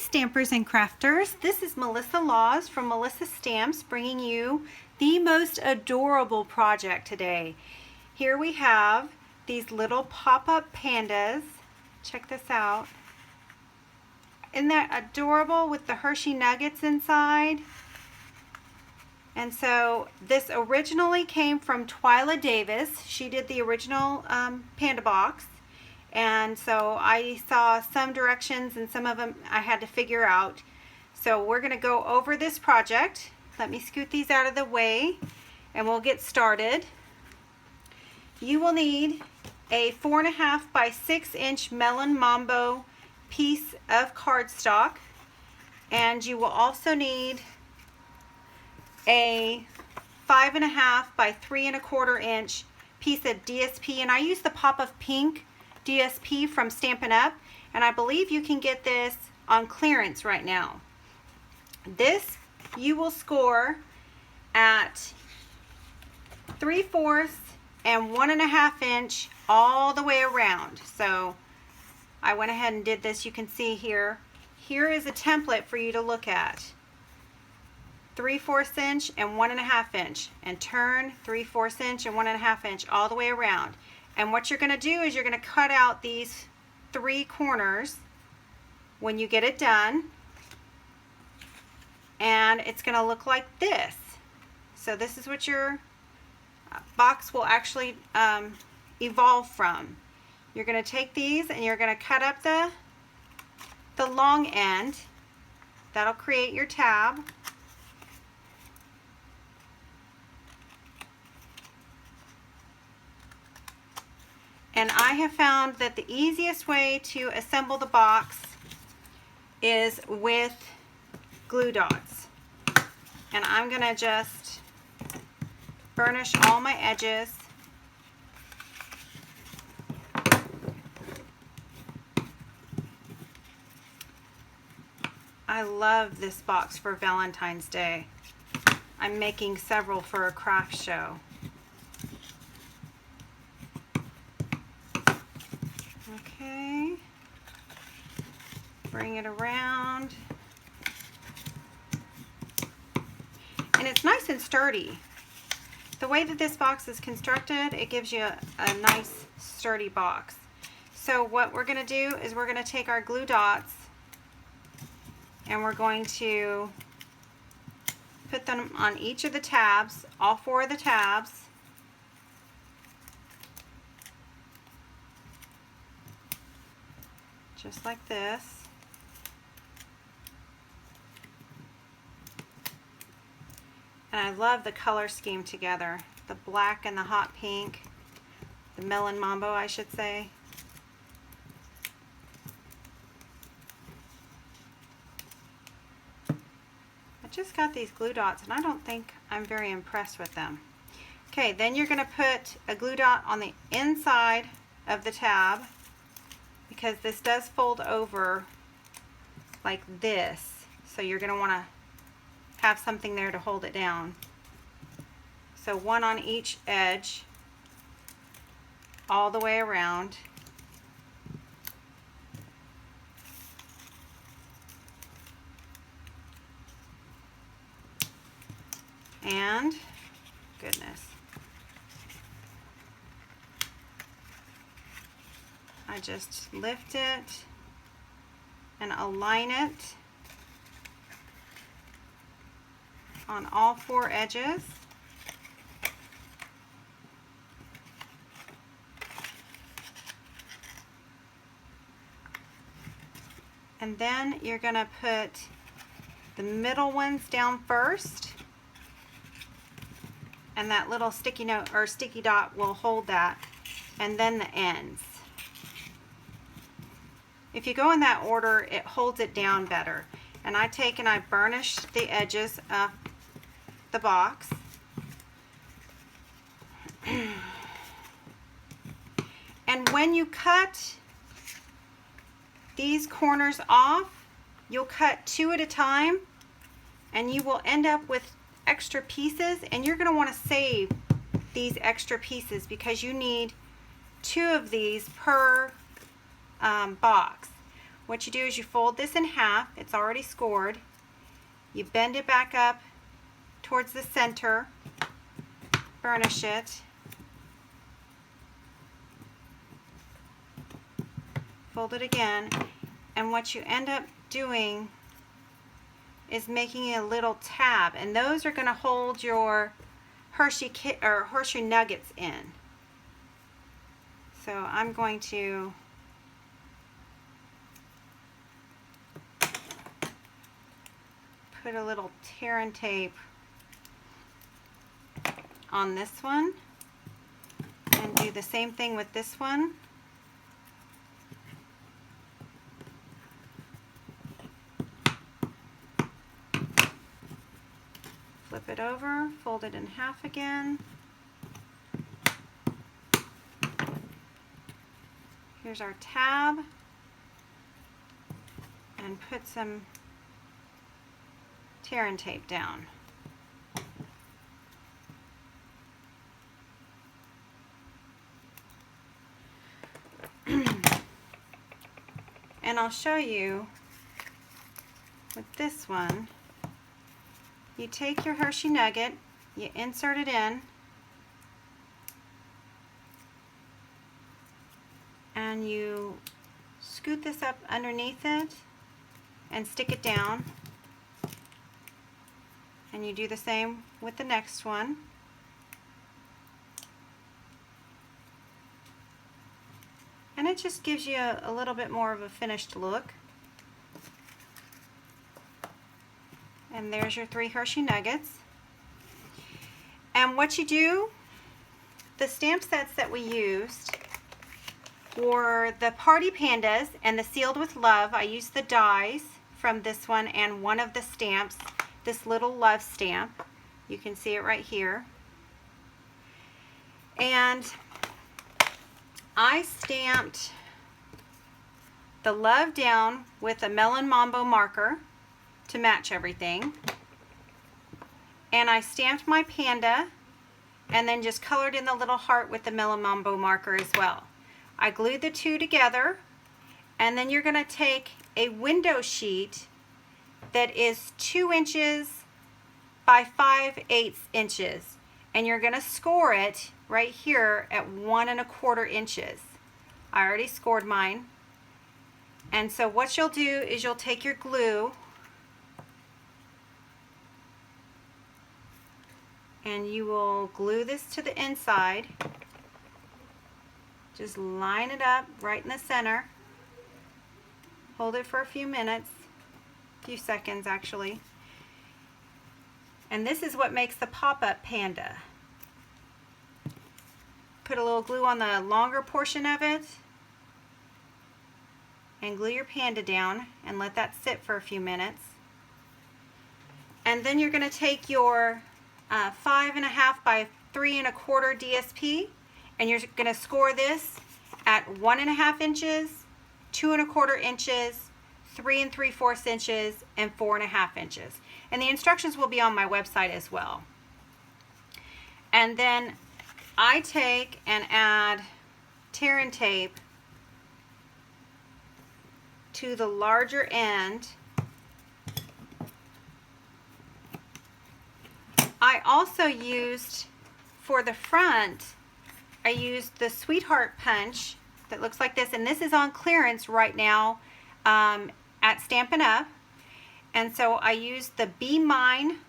Stampers and Crafters. This is Melissa Laws from Melissa Stamps bringing you the most adorable project today. Here we have these little pop-up pandas. Check this out. Isn't that adorable with the Hershey nuggets inside? And so this originally came from Twyla Davis. She did the original Panda box. And so I saw some directions and some of them I had to figure out. So we're going to go over this project. Let me scoot these out of the way and we'll get started. You will need a 4.5 by 6 inch Melon Mambo piece of cardstock, and you will also need a 5.5 by 3.25 inch piece of DSP, and I use the Pop of Pink DSP from Stampin' Up, and I believe you can get this on clearance right now. This you will score at 3/4 and 1.5 inch all the way around. So I went ahead and did this. You can see here. Here is a template for you to look at. 3/4 inch and 1.5 inch, and turn 3/4 inch and 1.5 inch all the way around. And what you're going to do is you're going to cut out these 3 corners when you get it done, and it's going to look like this. So this is what your box will actually evolve from. You're going to take these and you're going to cut up the long end. That'll create your tab. And I have found that the easiest way to assemble the box is with glue dots. And I'm going to just burnish all my edges. I love this box for Valentine's Day. I'm making several for a craft show. Okay, bring it around, and it's nice and sturdy. The way that this box is constructed, it gives you a nice sturdy box. So what we're going to do is we're going to take our glue dots and we're going to put them on each of the tabs, all 4 of the tabs. Just like this. And I love the color scheme together. The black and the hot pink. The Melon Mambo, I should say. I just got these glue dots and I don't think I'm very impressed with them. Okay, then you're going to put a glue dot on the inside of the tab, because this does fold over like this, so you're going to want to have something there to hold it down. So 1 on each edge all the way around. And goodness, I just lift it and align it on all 4 edges. And then you're going to put the middle ones down first, and that little sticky note or sticky dot will hold that, and then the ends. If you go in that order, it holds it down better. And I take and I burnish the edges of the box. And when you cut these corners off, you'll cut 2 at a time, and you will end up with extra pieces, and you're going to want to save these extra pieces because you need 2 of these per box. what you do is you fold this in half. It's already scored. You bend it back up towards the center, burnish it, fold it again, and what you end up doing is making a little tab, and those are going to hold your Hershey nuggets in. So I'm going to put a little tear and tape on this one and do the same thing with this one. Flip it over, fold it in half again. Here's our tab, and put some tear and tape down. And I'll show you with this one. You take your Hershey nugget, you insert it in, and you scoot this up underneath it and stick it down. And you do the same with the next one. And it just gives you a little bit more of a finished look. And there's your 3 Hershey nuggets. And what you do, the stamp sets that we used were the Party Pandas and the Sealed with Love. I used the dies from this one and one of the stamps, this little love stamp. You can see it right here. And I stamped the love down with a Melon Mambo marker to match everything. And I stamped my panda and then just colored in the little heart with the Melon Mambo marker as well. I glued the two together, and then you're going to take a window sheet that is 2 inches by 5/8 inches, and you're going to score it right here at 1 1/4 inches. I already scored mine. And so what you'll do is you'll take your glue and you will glue this to the inside. Just line it up right in the center. Hold it for a few minutes, a few seconds actually. And this is what makes the pop-up panda. Put a little glue on the longer portion of it and glue your panda down and let that sit for a few minutes. And then you're going to take your 5.5 by 3 1/4 DSP, and you're going to score this at 1 1/2 inches, 2 1/4 inches, 3 3/4 inches, and 4 1/2 inches. And the instructions will be on my website as well. And then I take and add tear and tape to the larger end. I also used, for the front, I used the Sweetheart punch that looks like this, and this is on clearance right now at Stampin' Up. And so I used the Be Mine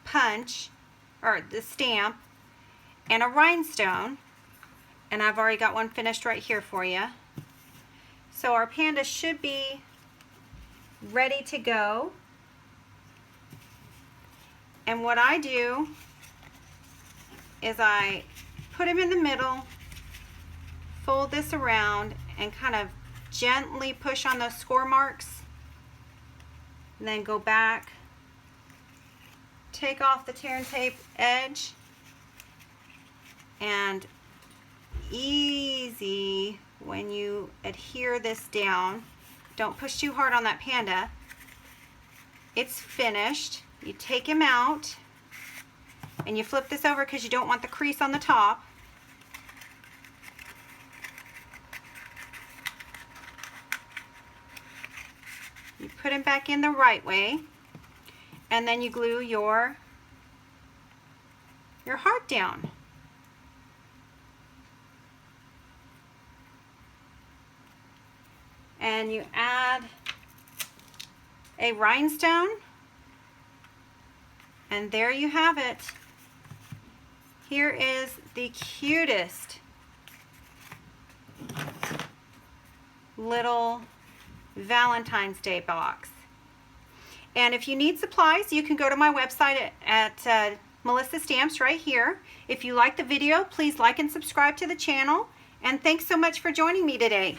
punch, or the stamp, and a rhinestone, and I've already got one finished right here for you. So our panda should be ready to go. And what I do is I put him in the middle, fold this around, and kind of gently push on those score marks, and then go back, take off the tear and tape edge, and easy when you adhere this down. Don't push too hard on that panda. It's finished. You take him out and you flip this over because you don't want the crease on the top. You put them back in the right way, and then you glue your heart down. And you add a rhinestone, and there you have it. Here is the cutest little Valentine's Day box. And if you need supplies, you can go to my website at Melissa Stamps right here. If you like the video, please like and subscribe to the channel. And thanks so much for joining me today.